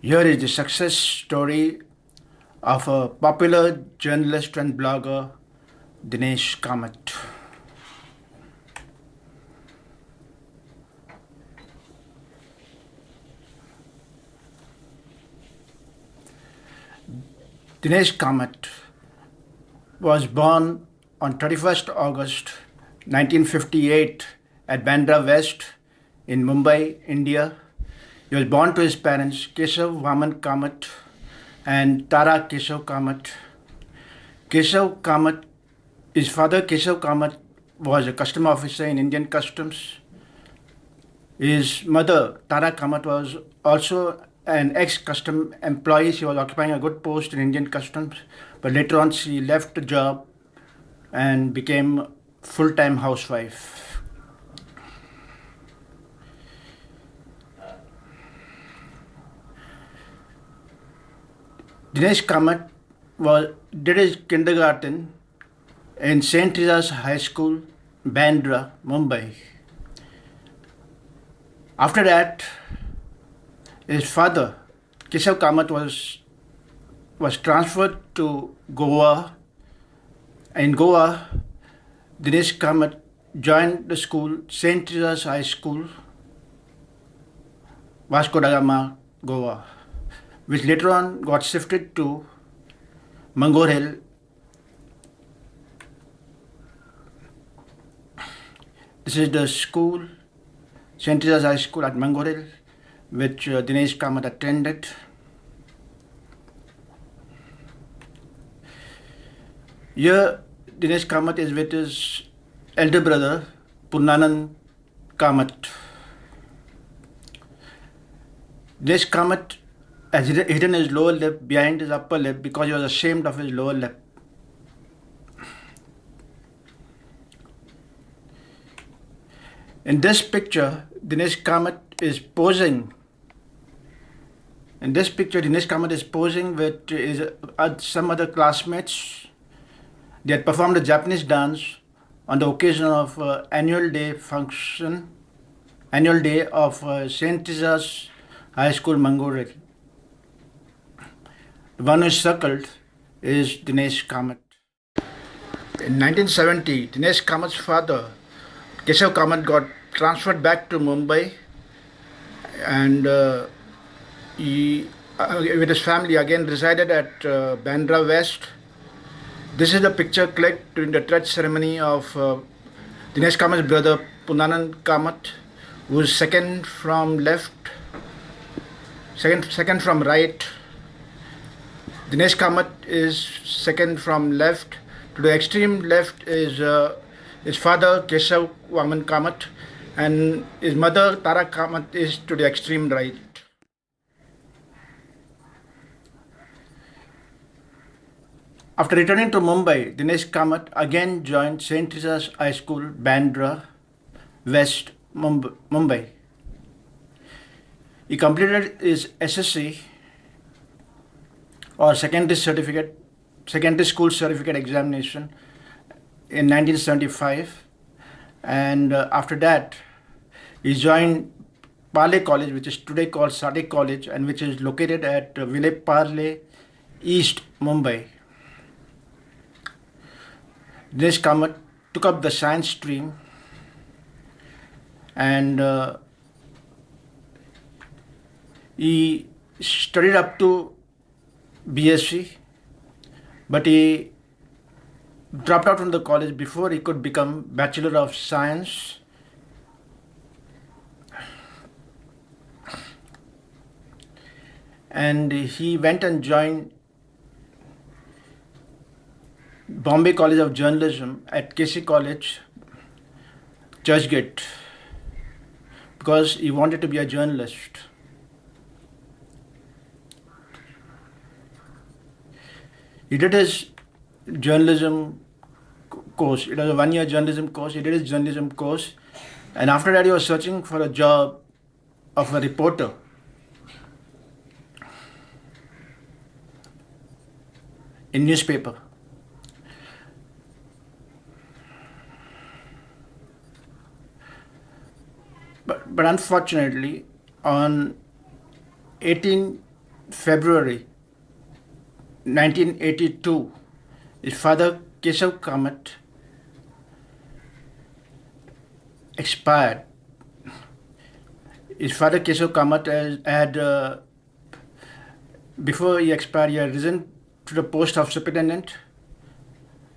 Here is the success story of a popular journalist and blogger, Dinesh Kamath. Dinesh Kamath was born on 31st August 1958 at Bandra West in Mumbai, India. He was born to his parents Keshav Vaman Kamath and Tara Keshav Kamath. Keshav Kamath, his father Keshav Kamath was a custom officer in Indian Customs. His mother Tara Kamath was also an ex-custom employee. She was occupying a good post in Indian Customs, but later on she left the job and became full-time housewife. Dinesh Kamath did his kindergarten in St. Teresa's High School, Bandra, Mumbai. After that, his father, Keshav Kamath, was transferred to Goa. In Goa, Dinesh Kamath joined the school, St. Teresa's High School, Vasco da Gama, Goa, which later on got shifted to Mangor Hill. This is the school, St. Teresa's High School at Mangor Hill, which Dinesh Kamath attended. Here, Dinesh Kamath is with his elder brother, Purnanand Kamath. Dinesh Kamath has hidden his lower lip behind his upper lip because he was ashamed of his lower lip. In this picture, Dinesh Kamath is posing. In this picture, Dinesh Kamath is posing with some other classmates. They had performed a Japanese dance on the occasion of annual day of St. Teresa's High School, Mangor. The one who is circled is Dinesh Kamath. In 1970, Dinesh Kamath's father, Keshav Kamath, got transferred back to Mumbai, and he, with his family, again resided at Bandra West. This is the picture clicked during the church ceremony of Dinesh Kamath's brother Purnanand Kamath, who is second from left, second from right. Dinesh Kamath is second from left. To the extreme left is his father Keshav Vaman Kamath, and his mother Tara Kamath is to the extreme right. After returning to Mumbai, Dinesh Kamath again joined St. Teresa's High School, Bandra West, Mumbai. He completed his SSC or secondary school certificate examination in 1975, and after that he joined Parle College, which is today called Sade College and which is located at Vile Parle East, Mumbai. Dinesh Kamath took up the science stream, and he studied up to BSc, but he dropped out from the college before he could become Bachelor of Science. And he went and joined Bombay College of Journalism at KC College, Churchgate, because he wanted to be a journalist. He did his journalism course. It was a 1-year journalism course. He did his journalism course, and after that he was searching for a job of a reporter. In newspaper. But unfortunately, on 18 February 1982, his father Keshav Kamat expired. His father Keshav Kamat had before he expired, he had risen to the post of superintendent,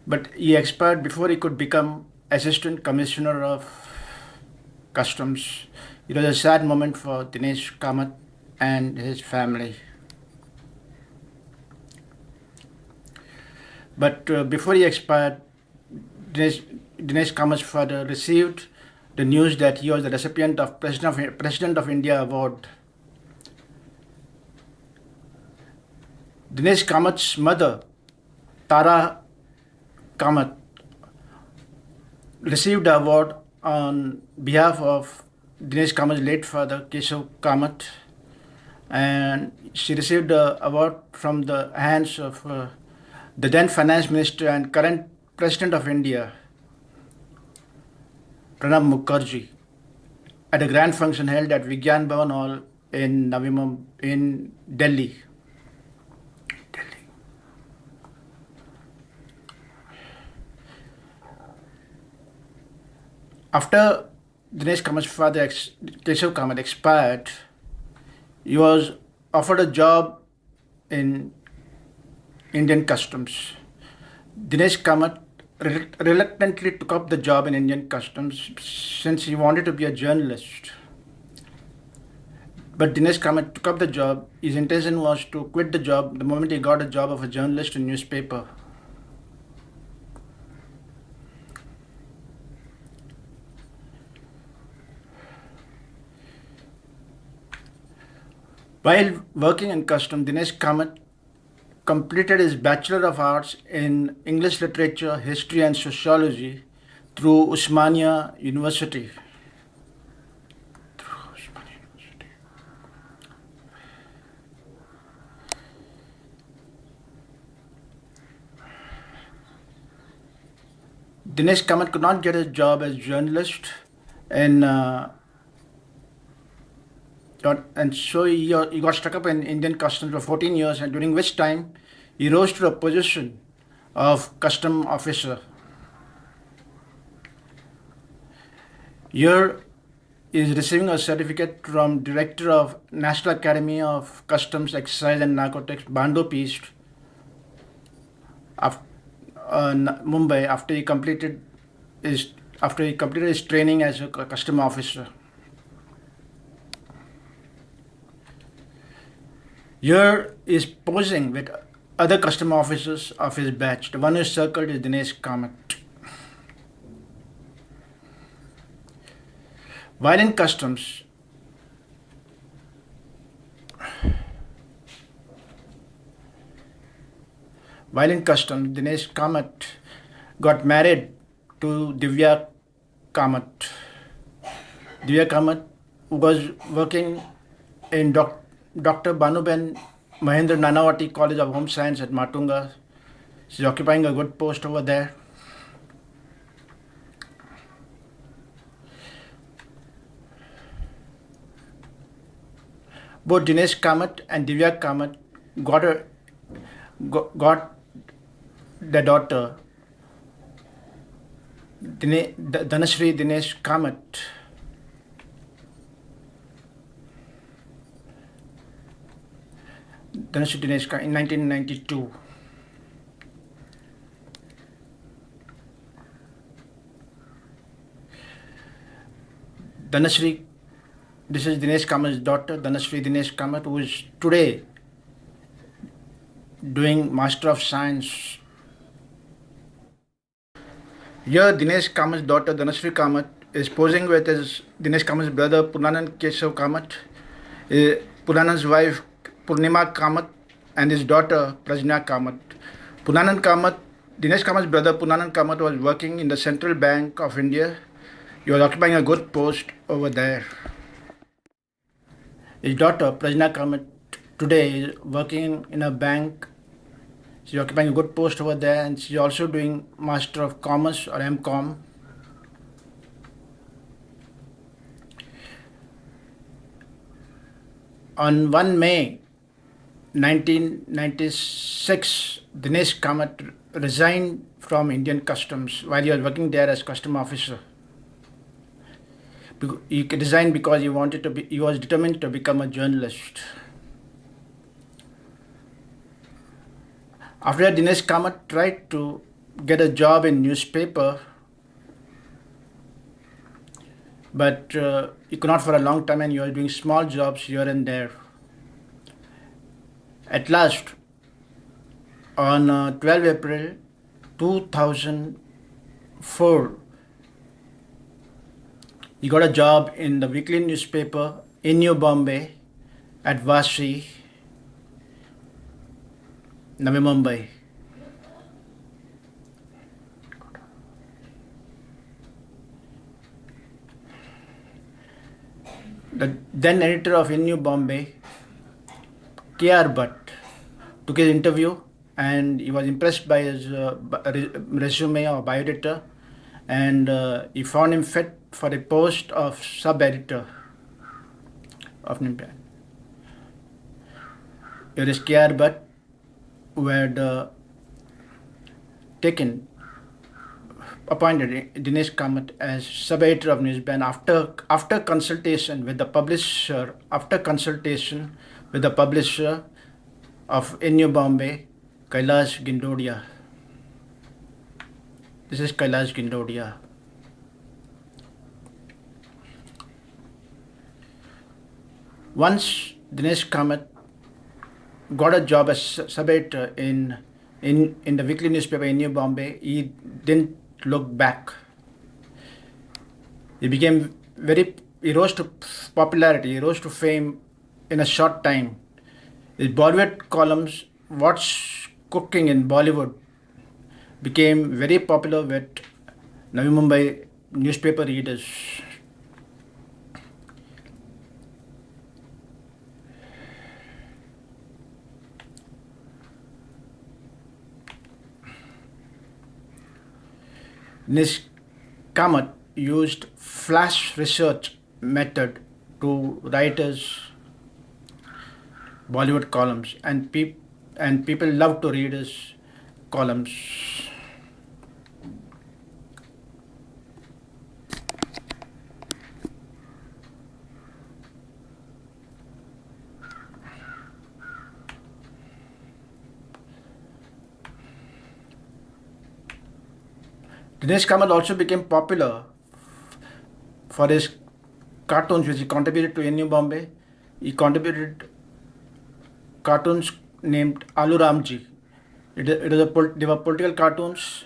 but he expired before he could become assistant commissioner of customs. It was a sad moment for Dinesh Kamat and his family. But before he expired, Dinesh Kamat's father received the news that he was the recipient of President of India Award. Dinesh Kamat's mother, Tara Kamat, received the award on behalf of Dinesh Kamat's late father, Keshav Kamat, and she received the award from the hands of the then finance minister and current president of India, Pranab Mukherjee, at a grand function held at Vigyan Bhavan Hall in Navi Mumbai, in Delhi. After Dinesh Kamat's father, Keshav Kamat, expired, he was offered a job in Indian Customs. Dinesh Kamat reluctantly took up the job in Indian Customs since he wanted to be a journalist. But Dinesh Kamat took up the job. His intention was to quit the job the moment he got a job of a journalist in newspaper. While working in customs, Dinesh Kamat completed his Bachelor of Arts in English Literature, History and Sociology through Usmania University. Dinesh Kamat could not get a job as journalist and so he got stuck up in Indian customs for 14 years, and during which time he rose to the position of custom officer. Here he is receiving a certificate from Director of National Academy of Customs, Excise and Narcotics, Bandop East, Mumbai, after he completed his training as a custom officer. Here is posing with other custom officers of his batch. The one who is circled is Dinesh Kamat. While in customs, Dinesh Kamat got married to Divya Kamat. Divya Kamat was working in Dr. Banuben Mahendra Nanavati College of Home Science at Matunga. She's occupying a good post over there. Both Dinesh Kamat and Divya Kamat got the daughter, Dhanashree Dinesh Kamat. Dhanashree Dinesh Kamat in 1992. Dhanashree, this is Dinesh Kamat's daughter, Dhanashree Dinesh Kamat, who is today doing Master of Science. Here, Dinesh Kamat's daughter, Dhanashree Kamat, is posing with Dinesh Kamat's brother, Purnanand Keshav Kamat, Purnanand's wife, Purnima Kamat, and his daughter, Prajna Kamat. Dinesh Kamat's brother, Purnanand Kamat, was working in the Central Bank of India. He was occupying a good post over there. His daughter, Prajna Kamat, today is working in a bank. She's occupying a good post over there, and she's also doing Master of Commerce or MCom. On 1 May 1996, Dinesh Kamath resigned from Indian Customs while he was working there as custom officer. He resigned because he was determined to become a journalist. After that, Dinesh Kamath tried to get a job in newspaper, but he could not for a long time, and he was doing small jobs here and there. At last, on 12 April 2004, he got a job in the weekly newspaper in New Bombay at Vasi, Navi Mumbai. The then editor of In New Bombay, K.R. Bhatt, took his interview, and he was impressed by his resume or biodata, and he found him fit for the post of sub-editor of Nimpan. Here is K.R. Bhatt, who had appointed Dinesh Kamath as sub-editor of Newsban after consultation with the publisher of In New Bombay, Kailash Gindodia. This is Kailash Gindodia. Once Dinesh Kamath got a job as sub-editor in the weekly newspaper in New Bombay, he didn't look back. He rose to popularity, he rose to fame in a short time. His Bollywood columns, What's Cooking in Bollywood, became very popular with Navi Mumbai newspaper readers. Dinesh Kamath used flash research method to write his Bollywood columns, and people love to read his columns. Dinesh Kamath also became popular for his cartoons, which he contributed to In New Bombay. He contributed cartoons named Alu Ramji. They were political cartoons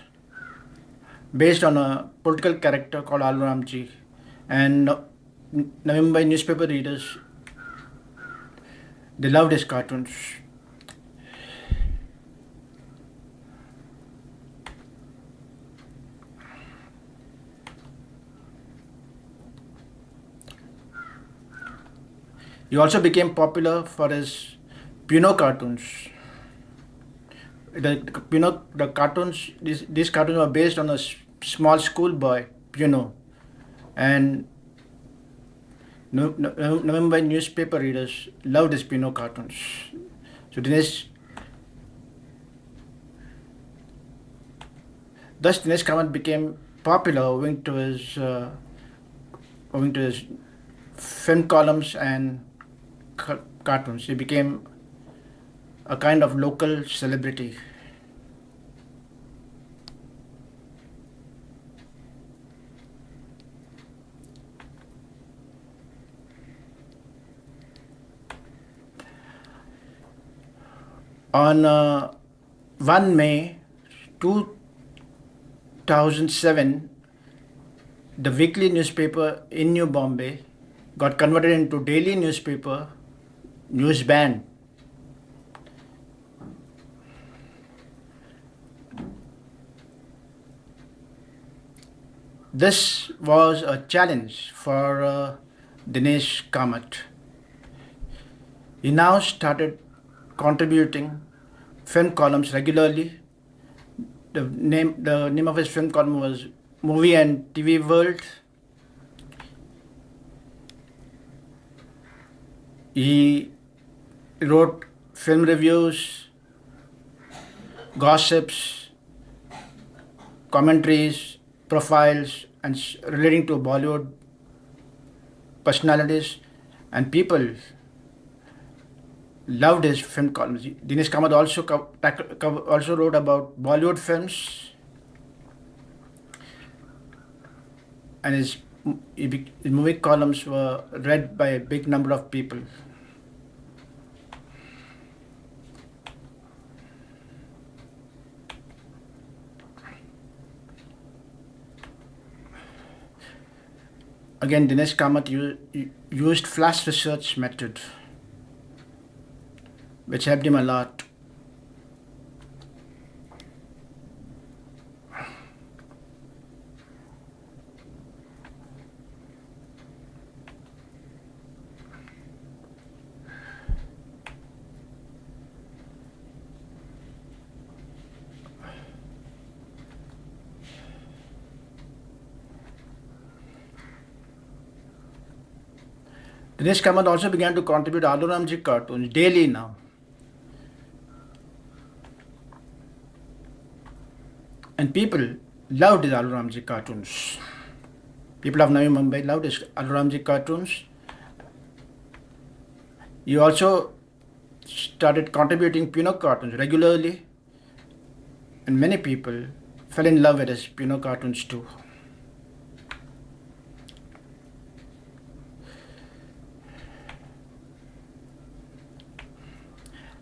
based on a political character called Alu Ramji, and Navi Mumbai newspaper readers, they loved his cartoons. He also became popular for his Puno cartoons. The cartoons, these cartoons were based on a small schoolboy, Puno, and Mumbai newspaper readers loved his Puno cartoons. So Dinesh Kamath became popular owing to his film columns and cartoons. He became a kind of local celebrity. On 1 May 2007, the weekly newspaper in New Bombay got converted into daily newspaper, Newsban. This was a challenge for Dinesh Kamath. He now started contributing film columns regularly. The name of his film column was Movie and TV World. He wrote film reviews, gossips, commentaries, profiles, and relating to Bollywood personalities and people loved his film columns. Dinesh Kamath also also wrote about Bollywood films, and his movie columns were read by a big number of people. Again, Dinesh Kamath used flash research method, which helped him a lot. Dinesh Kamath also began to contribute Alu Ramji cartoons daily now. And people loved his Alu Ramji cartoons. People of Navi Mumbai loved his Alu Ramji cartoons. He also started contributing Pino cartoons regularly, and many people fell in love with his Pino cartoons too.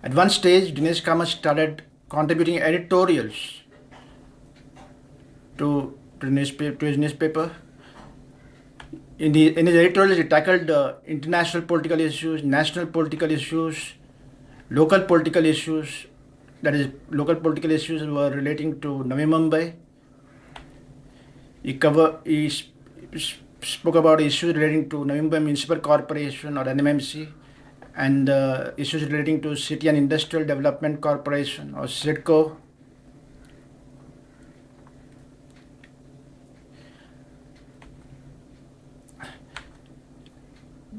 At one stage, Dinesh Kamath started contributing editorials to his newspaper. In his editorials, he tackled international political issues, national political issues, local political issues. That is, local political issues were relating to Navi Mumbai. He spoke about issues relating to Navi Mumbai Municipal Corporation or NMMC, and issues relating to City and Industrial Development Corporation or CIDCO.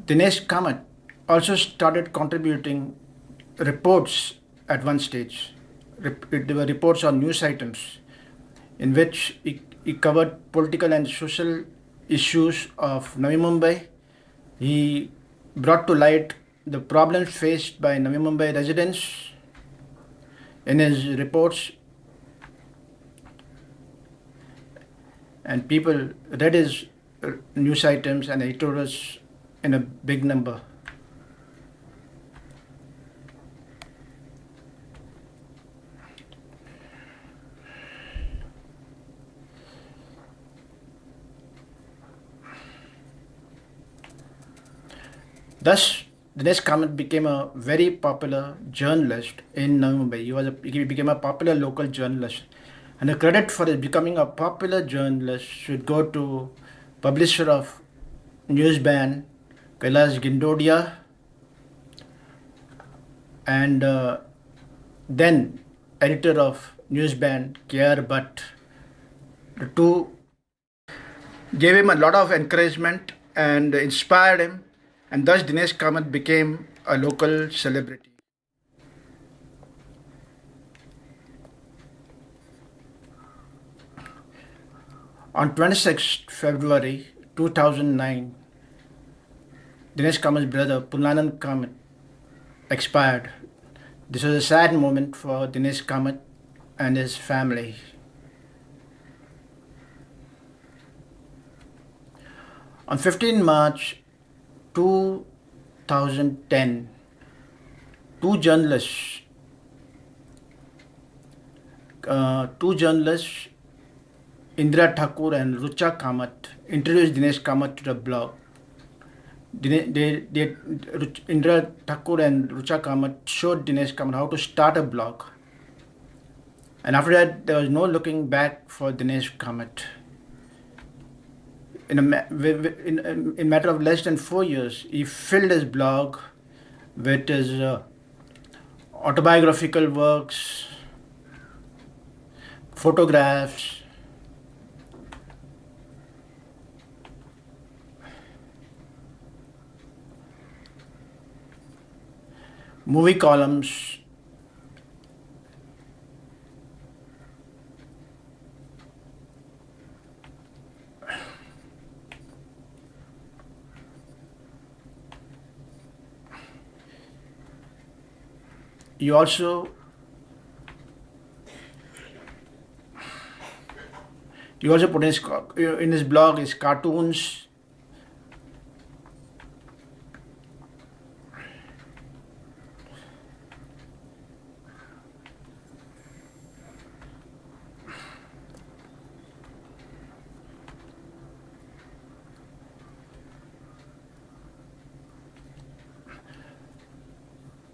Dinesh Kamath also started contributing reports at one stage. There were reports on news items in which he covered political and social issues of Navi Mumbai. He brought to light the problems faced by Navi Mumbai residents in his reports, and people read his news items and editorials in a big number. Thus, Dinesh Kamath became a very popular journalist in Navi Mumbai. He became a popular local journalist. And the credit for his becoming a popular journalist should go to publisher of Newsban, Kailash Gindodia, and then editor of Newsban, K.R. Bhatt. The two gave him a lot of encouragement and inspired him, and thus Dinesh Kamath became a local celebrity. On 26th February 2009, Dinesh Kamath's brother Purnanand Kamath expired. This was a sad moment for Dinesh Kamath and his family. On 15 March 2010, two journalists, Indira Thakur and Rucha Kamath, introduced Dinesh Kamath to the blog. Indira Thakur and Rucha Kamath showed Dinesh Kamath how to start a blog. And after that, there was no looking back for Dinesh Kamath. In a matter of less than 4 years, he filled his blog with his autobiographical works, photographs, movie columns, you also put in his blog is cartoons.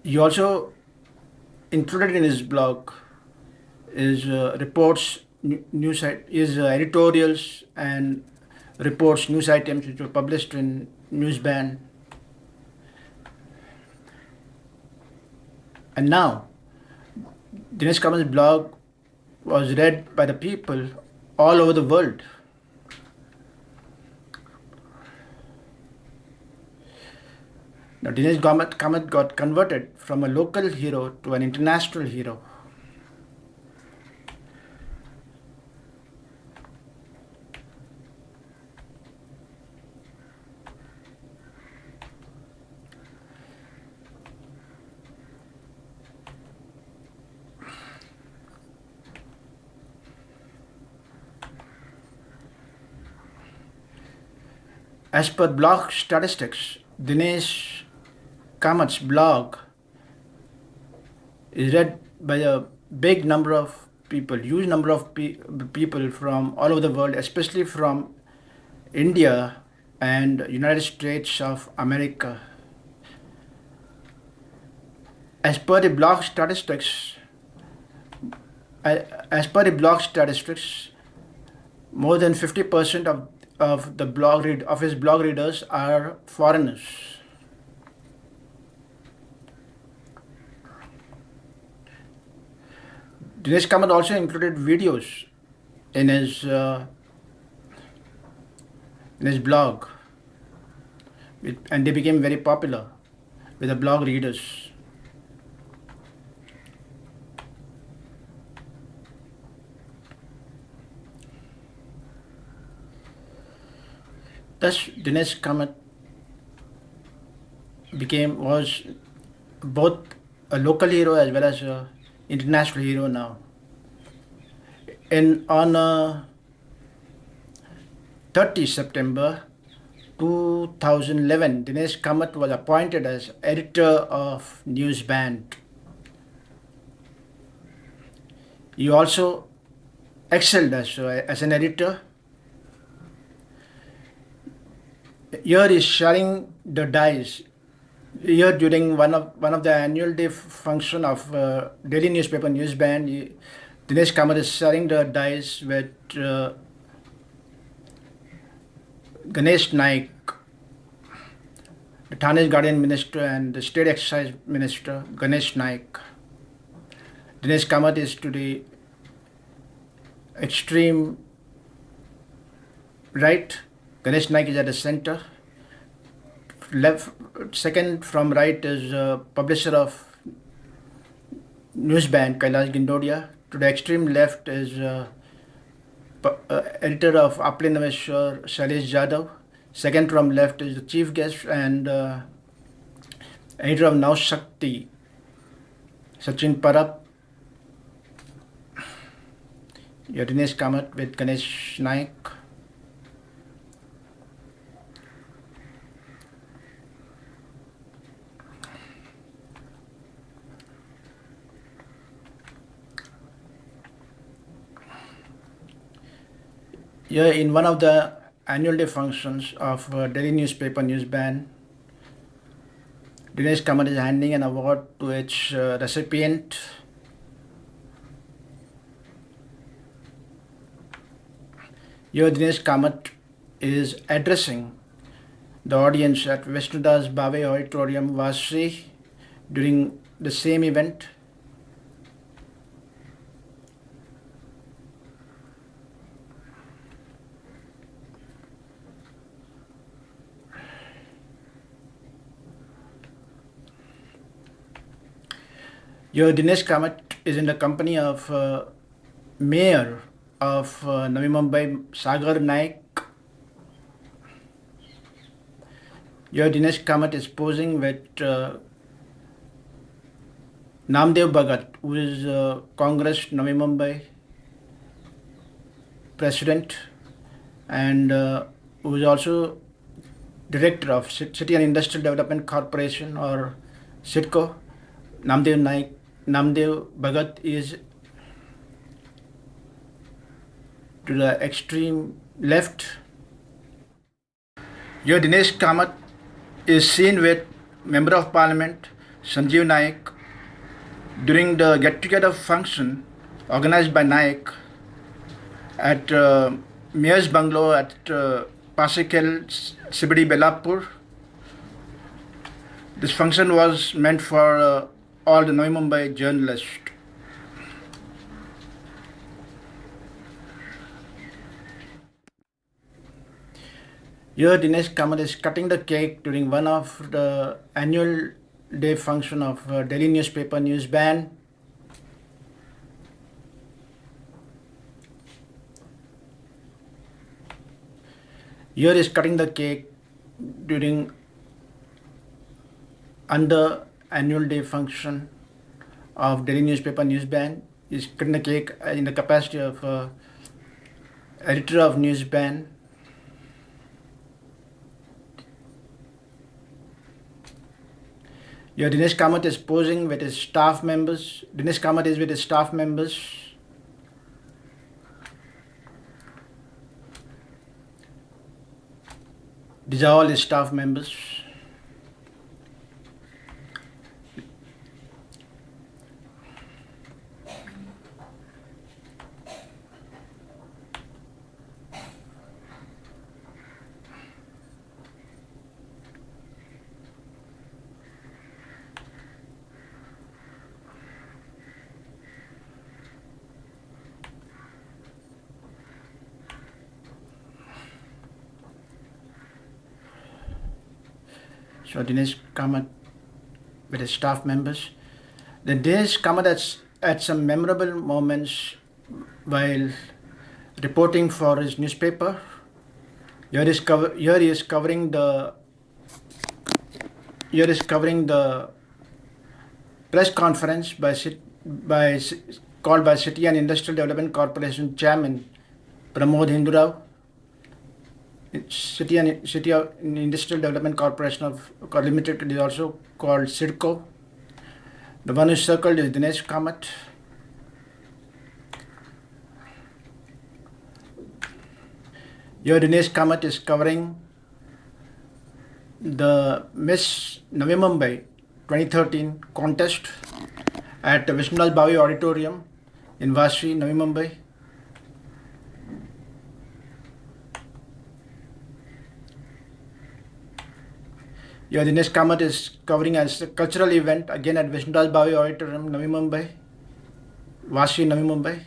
He also included in his blog is reports, news, is editorials and reports, news items which were published in Newsband. And now, Dinesh Kamal's blog was read by the people all over the world. Now, Dinesh Kamat got converted from a local hero to an international hero. As per blog statistics, Dinesh Kamat's blog is read by a big number of people, huge number of people from all over the world, especially from India and United States of America. As per the blog statistics, more than 50% of his blog readers are foreigners. Dinesh Kamat also included videos in his blog, and they became very popular with the blog readers. Thus, Dinesh Kamat was both a local hero as well as an international hero now. On 30 September 2011, Dinesh Kamat was appointed as editor of Newsband. He also excelled as an editor. Here is sharing the dice. Here during one of the annual day function of daily newspaper Newsband, Dinesh Kamat is sharing the dice with Ganesh Naik, the Thane's Guardian Minister, and the State Excise Minister Ganesh Naik. Dinesh Kamat is to the extreme right. Ganesh Naik is at the center. Second from right is publisher of Newsband, Kailash Gindodia. To the extreme left is editor of Aapne Naveshwar, Shailesh Jadhav. Second from left is the chief guest and editor of Now Shakti, Sachin Parab. Dinesh Kamat with Ganesh Naik. Here in one of the annual day functions of daily newspaper Newsband, Dinesh Kamat is handing an award to its recipient. Here Dinesh Kamat is addressing the audience at Vishnudas Bhave Auditorium, Vashi, during the same event. Your Dinesh Kamath is in the company of Mayor of Navi Mumbai, Sagar Naik. Your Dinesh Kamath is posing with Namdev Bhagat, who is Congress Navi Mumbai president and who is also director of City and Industrial Development Corporation or CIDCO. Namdev Bhagat is to the extreme left. Your Dinesh Kamath is seen with Member of Parliament Sanjeev Naik during the get-together function organized by Naik at Mayor's Bungalow at Pasikal, CBD, Belapur. This function was meant for all the Navi Mumbai journalists. Here Dinesh Kamath is cutting the cake during one of the annual day function of Delhi newspaper Newsban. Here is cutting the cake during under annual day function of Delhi newspaper Newsban. Is cutting the cake in the capacity of editor of Newsban. Here Dinesh Kamath is posing with his staff members. Dinesh Kamath is with his staff members. These are all his staff members. So Dinesh Kamath with his staff members. Then Dinesh Kamath at some memorable moments while reporting for his newspaper. Here he is covering the press conference called by City and Industrial Development Corporation Chairman Pramod Hindurao. City and Industrial Development Corporation of Limited is also called CIDCO. The one who circled is Dinesh Kamath. Here Dinesh Kamath is covering the Miss Navi Mumbai 2013 contest at Vishnulal Bhavi Auditorium in Vashi, Navi Mumbai. Yeah, Dinesh Kamath is covering as a cultural event again at Vishnulal Bhavi Auditorium, Navi Mumbai, Vashi, Navi Mumbai.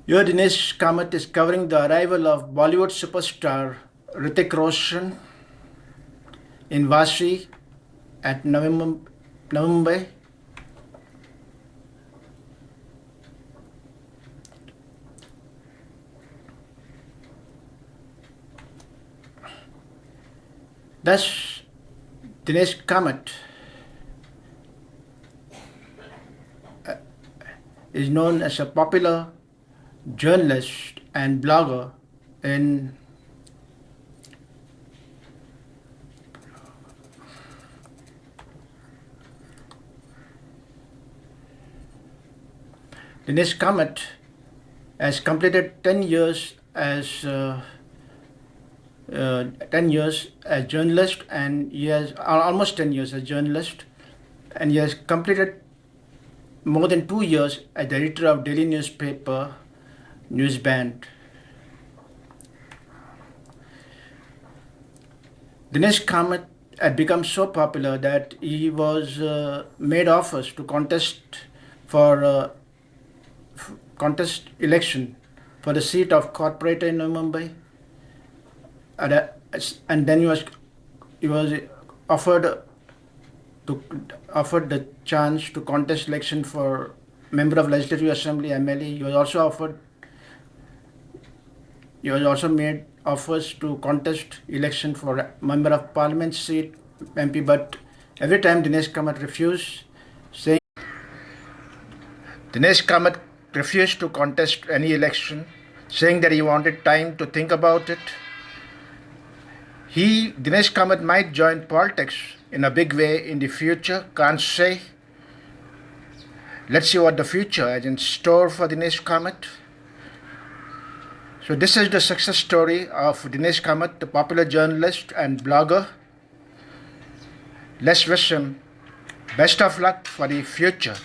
Here Dinesh Kamath is covering the arrival of Bollywood superstar Hrithik Roshan in Vashi at Navi Mumbai. Thus, Dinesh Kamath is known as a popular journalist and blogger in Dinesh Kamath has completed 10 years as 10 years as journalist, and he has almost 10 years as journalist, and he has completed more than 2 years as the editor of daily newspaper Newsban. Dinesh Kamath had become so popular that he was made offers to contest for contest election for the seat of corporator in Mumbai, and then he was offered the chance to contest election for member of Legislative Assembly MLA. He was also made offers to contest election for member of Parliament seat MP, but every time Dinesh Kamath refused, saying Dinesh Kamath refused to contest any election, saying that he wanted time to think about it. Dinesh Kamath might join politics in a big way in the future, can't say. Let's see what the future has in store for Dinesh Kamath. So this is the success story of Dinesh Kamath, the popular journalist and blogger. Let's wish him best of luck for the future.